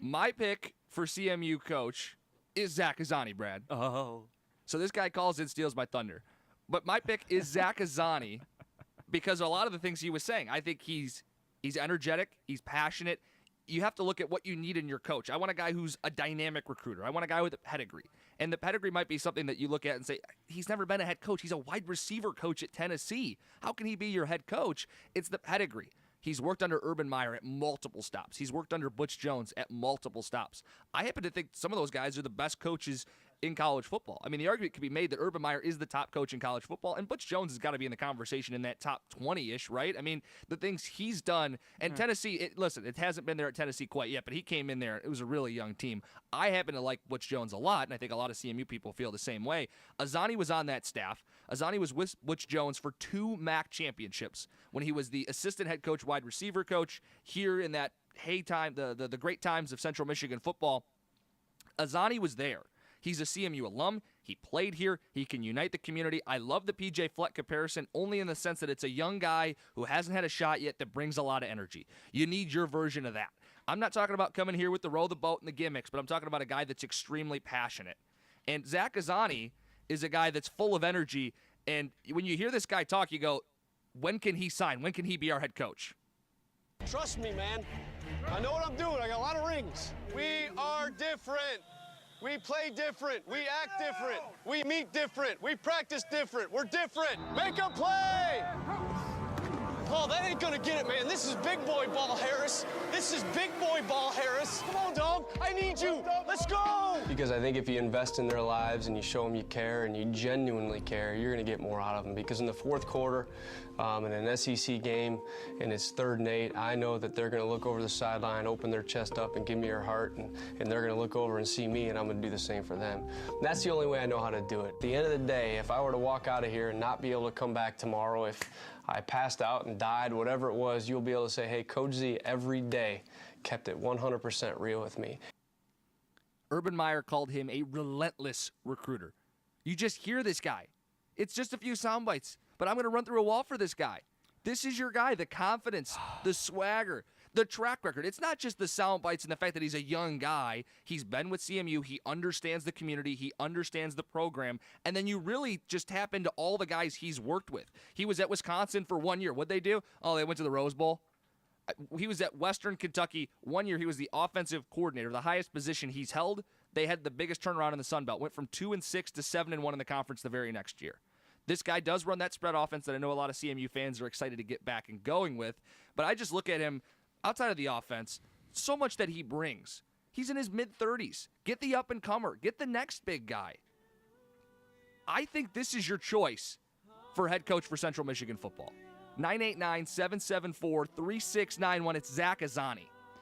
My pick for CMU coach is Zach Azzanni, Brad. Oh. So this guy calls in, steals my thunder. But my pick is Zach Azzanni because a lot of the things he was saying, I think he's energetic, he's passionate. You have to look at what you need in your coach. I want a guy who's a dynamic recruiter. I want a guy with a pedigree. And the pedigree might be something that you look at and say, he's never been a head coach. He's a wide receiver coach at Tennessee. How can he be your head coach? It's the pedigree. He's worked under Urban Meyer at multiple stops. He's worked under Butch Jones at multiple stops. I happen to think some of those guys are the best coaches in college football. I mean, the argument could be made that Urban Meyer is the top coach in college football, and Butch Jones has got to be in the conversation in that top 20-ish, right? I mean, the things he's done, and Tennessee, listen, it hasn't been there at Tennessee quite yet, but he came in there. It was a really young team. I happen to like Butch Jones a lot, and I think a lot of CMU people feel the same way. Azzanni was on that staff. Azzanni was with Butch Jones for 2 MAC championships when he was the assistant head coach, wide receiver coach here in that time, the great times of Central Michigan football. Azzanni was there. He's a CMU alum. He played here. He can unite the community. I love the PJ Fleck comparison only in the sense that it's a young guy who hasn't had a shot yet that brings a lot of energy. You need your version of that. I'm not talking about coming here with the row the boat and the gimmicks, but I'm talking about a guy that's extremely passionate. And Zach Azzanni is a guy that's full of energy. And when you hear this guy talk, you go, when can he sign? When can he be our head coach? Trust me, man. I know what I'm doing. I got a lot of rings. We are different. We play different. We act different. We meet different. We practice different. We're different. Make a play! Oh, that ain't gonna get it, man. This is big boy ball, Harris. This is big boy ball, Harris. Come on, dog. I need you. Let's go! Because I think if you invest in their lives and you show them you care and you genuinely care, you're gonna get more out of them. Because in the fourth quarter, in an SEC game, and it's 3rd and 8, I know that they're gonna look over the sideline, open their chest up, and give me their heart, and they're gonna look over and see me, and I'm gonna do the same for them. And that's the only way I know how to do it. At the end of the day, if I were to walk out of here and not be able to come back tomorrow, if I passed out and died, whatever it was, you'll be able to say, hey, Coach Z every day kept it 100% real with me. Urban Meyer called him a relentless recruiter. You just hear this guy. It's just a few sound bites, but I'm going to run through a wall for this guy. This is your guy, the confidence, the swagger, the track record. It's not just the sound bites and the fact that he's a young guy. He's been with CMU. He understands the community. He understands the program. And then you really just tap into all the guys he's worked with. He was at Wisconsin for 1 year. What'd they do? Oh, they went to the Rose Bowl. He was at Western Kentucky 1 year. He was the offensive coordinator, the highest position he's held. They had the biggest turnaround in the Sun Belt. Went from 2-6 to 7-1 in the conference the very next year. This guy does run that spread offense that I know a lot of CMU fans are excited to get back and going with. But I just look at him outside of the offense, so much that he brings. He's in his mid-30s. Get the up-and-comer. Get the next big guy. I think this is your choice for head coach for Central Michigan football. 989-774-3691. It's Zach Azzanni.